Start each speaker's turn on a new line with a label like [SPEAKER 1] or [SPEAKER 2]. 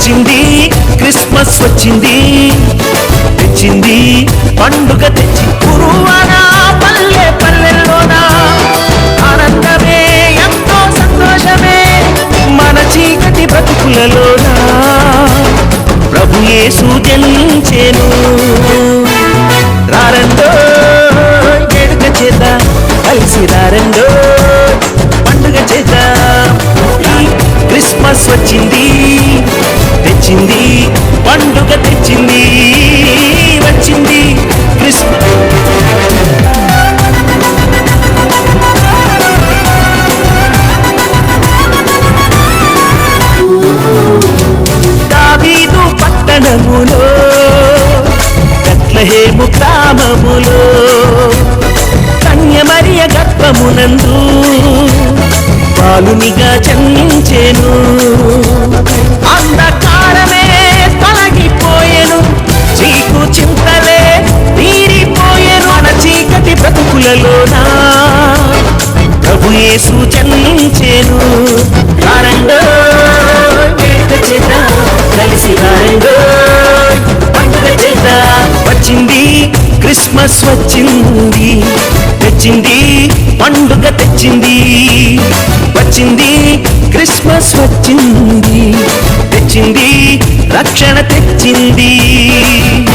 [SPEAKER 1] వచ్చింది క్రిస్మస్ వచ్చింది, తెచ్చింది పండుగ తెచ్చి కురువనా పల్లె పల్లెల్లోనా ఆనందమే ఎంతో సంతోషమే మన చీకటి బ్రతుకులలోనా ప్రభు యేసు జనించెను. రారండో వేడుక చేద్దాం, కలిసి రారండో పండుగ చేద్దాం. క్రిస్మస్ వచ్చింది తెచ్చింది పండుగ తెచ్చింది, వచ్చింది క్రిస్మస్. దావీదు పట్టణములో బెత్లెహేము గ్రామములో కన్య మరియ గర్భమునందు బాలునిగా జన్మించెను. అంధకారమే తొలగిపోయెను, చీకు చింతలే తీరిపోయెను మన చీకటి బ్రతుకులలోనా ప్రభు యేసు జన్మించెను. రారండో వేడుక చేద్దాం, కలిసి రారండో పండుగ చేద్దాం. వచ్చింది క్రిస్మస్ వచ్చింది, తెచ్చింది పండుగ తెచ్చింది, వచ్చింది క్రిస్మస్ వచ్చింది, తెచ్చింది రక్షణ తెచ్చింది.